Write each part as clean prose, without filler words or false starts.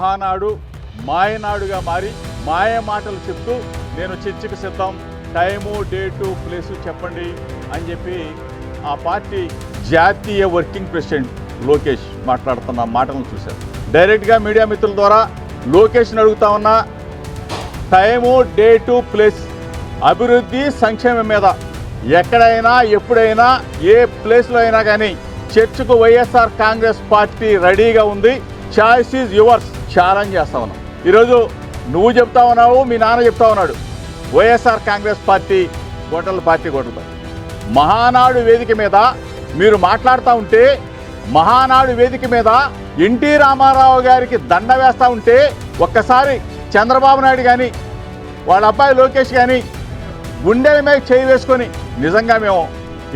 మహానాడు మాయనాడుగా మారి మాయ మాటలు చెప్తూ నేను చర్చకు సిద్ధం, టైము డేటు ప్లేసు చెప్పండి అని చెప్పి ఆ పార్టీ జాతీయ వర్కింగ్ ప్రెసిడెంట్ లోకేష్ మాట్లాడుతున్న మాటలను చూశారు. డైరెక్ట్గా మీడియా మిత్రుల ద్వారా లోకేష్ని అడుగుతా ఉన్నా, టైము డేటు ప్లేస్ అభివృద్ధి సంక్షేమం మీద ఎక్కడైనా ఎప్పుడైనా ఏ ప్లేస్లో అయినా కానీ చర్చకు వైఎస్ఆర్ కాంగ్రెస్ పార్టీ రెడీగా ఉంది. Choice is yours. ఛాలెంజ్ చేస్తా ఉన్నాం. ఈరోజు నువ్వు చెప్తా ఉన్నావు, మీ నాన్న చెప్తా ఉన్నాడు, వైఎస్ఆర్ కాంగ్రెస్ పార్టీ గొడవలు మహానాడు వేదిక మీద మీరు మాట్లాడుతూ ఉంటే, మహానాడు వేదిక మీద ఎన్టీ రామారావు గారికి దండ వేస్తూ ఉంటే ఒక్కసారి చంద్రబాబు నాయుడు కానీ వాళ్ళ అబ్బాయి లోకేష్ కానీ గుండెల మీద చేయి వేసుకొని నిజంగా మేము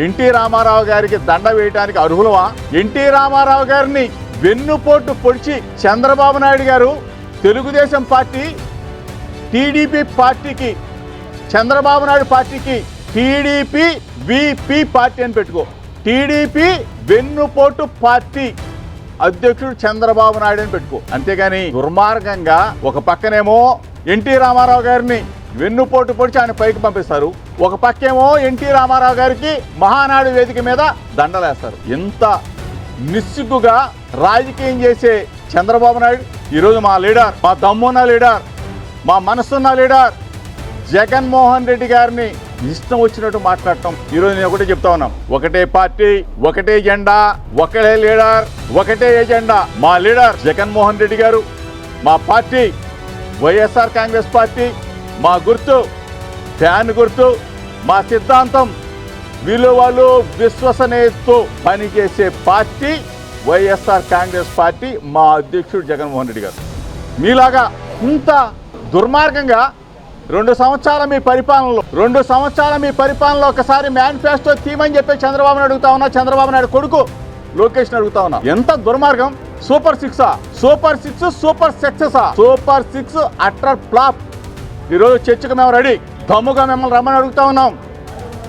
ఎన్టీ రామారావు గారికి దండ వేయడానికి అర్హులమా? ఎన్టీ రామారావు గారిని వెన్నుపోటు పొడిచి చంద్రబాబు నాయుడు గారు తెలుగుదేశం పార్టీ టీడీపీ పార్టీకి, చంద్రబాబు నాయుడు పార్టీకి టీడీపీ విపి పార్టీ అని పెట్టుకో, టీడీపీ వెన్నుపోటు పార్టీ అధ్యక్షుడు చంద్రబాబు నాయుడు అని పెట్టుకో. అంతేగాని దుర్మార్గంగా ఒక పక్కనేమో ఎన్టీ రామారావు గారిని వెన్నుపోటు పొడిచి ఆయన పైకి పంపిస్తారు, ఒక పక్కేమో ఎన్టీ రామారావు గారికి మహానాడు వేదిక మీద దండలేస్తారు. ఇంత నిస్సిగ్గుగా రాజకీయం చేసే చంద్రబాబు నాయుడు ఈరోజు మా లీడర్, మా దమ్మున్న లీడర్, మా మనసున్న లీడర్ జగన్మోహన్ రెడ్డి గారిని ఇష్టం వచ్చినట్టు మాట్లాడటం. ఈరోజు నేను ఒకటే చెప్తా ఉన్నాం, ఒకటే పార్టీ, ఒకటే జెండా, ఒకటే లీడర్, ఒకటే ఎజెండా. మా లీడర్ జగన్మోహన్ రెడ్డి గారు, మా పార్టీ వైఎస్ఆర్ కాంగ్రెస్ పార్టీ, మా గుర్తు ఫ్యాన్ గుర్తు, మా సిద్ధాంతం విలువలు విశ్వసనీయతతో పనిచేసే పార్టీ వైఎస్ఆర్ కాంగ్రెస్ పార్టీ, మా అధ్యక్షుడు జగన్మోహన్ రెడ్డి గారు. మీలాగా ఇంత దుర్మార్గంగా 2 సంవత్సరాల మీ పరిపాలనలో ఒకసారి మేనిఫెస్టో తీయమని చెప్పి చంద్రబాబు నాయుడు అడుగుతా ఉన్నా, చంద్రబాబు నాయుడు కొడుకు లోకేష్ని అడుగుతా ఉన్నా. ఎంత దుర్మార్గం! సూపర్ 6 సూపర్ 6 సూపర్ సక్సెసా? Super 6 utter flop. ఈరోజు చర్చకు మేము రెడీ, దమ్ముగా మిమ్మల్ని రమ్మని అడుగుతా ఉన్నాం.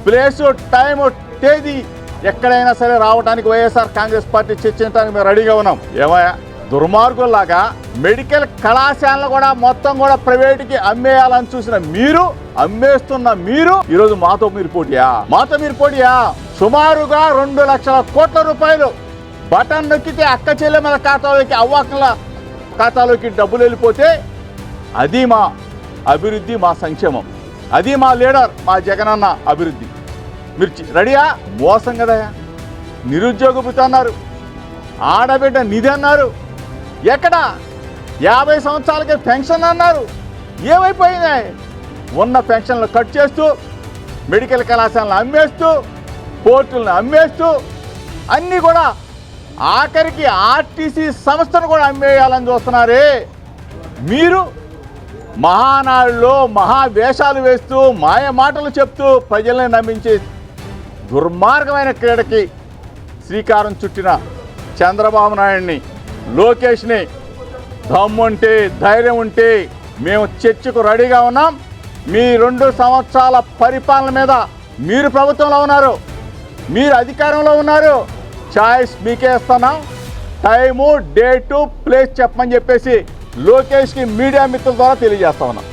ప్లేసు, టైము, తేదీ ఎక్కడైనా సరే రావడానికి వైఎస్ఆర్ కాంగ్రెస్ పార్టీ చర్చించడానికి మేము రెడీగా ఉన్నాం. ఏమయ్యా దుర్మార్గుల్లాగా మెడికల్ కళాశాలను కూడా మొత్తం కూడా ప్రైవేట్కి అమ్మేయాలని చూసిన మీరు, అమ్మేస్తున్న మీరు ఈరోజు మాతో మీరు పోటీయా? సుమారుగా 2 లక్షల కోట్ల రూపాయలు బటన్ నొక్కితే అక్క చెల్లెమ్మల ఖాతాలోకి, అవ్వాకల ఖాతాలోకి డబ్బులు వెళ్ళిపోతే అది మా అభివృద్ధి, మా సంక్షేమం, అది మా లీడర్, మా జగనన్న అభివృద్ధి. మీరు రెడీయా? మోసం కదయా. నిరుద్యోగ భృతి అన్నారు, ఆడబిడ్డ నిధి అన్నారు, ఎక్కడ 50 సంవత్సరాలకే పెన్షన్ అన్నారు. ఏమైపోయినాయి? ఉన్న పెన్షన్లు కట్ చేస్తూ, మెడికల్ కళాశాలను అమ్మేస్తూ, పోర్టులను అమ్మేస్తూ, అన్నీ కూడా ఆఖరికి ఆర్టీసీ సంస్థను కూడా అమ్మేయాలని చూస్తున్నారే. మీరు మహానాడులో మహావేషాలు వేస్తూ, మాయ మాటలు చెప్తూ ప్రజల్ని నమ్మించే దుర్మార్గమైన క్రీడకి శ్రీకారం చుట్టిన చంద్రబాబు నాయుడిని, లోకేష్ని దమ్ముంటే, ధైర్యం ఉంటే మేము చర్చకు రెడీగా ఉన్నాం. మీ 2 సంవత్సరాల పరిపాలన మీద మీరు ప్రభుత్వంలో ఉన్నారు, మీరు అధికారంలో ఉన్నారు, చాయిస్ మీకే ఇస్తున్నాం. టైము, డేటు, ప్లేస్ చెప్పమని చెప్పేసి లోకేష్కి మీడియా మిత్రుల ద్వారా తెలియజేస్తా ఉన్నాం.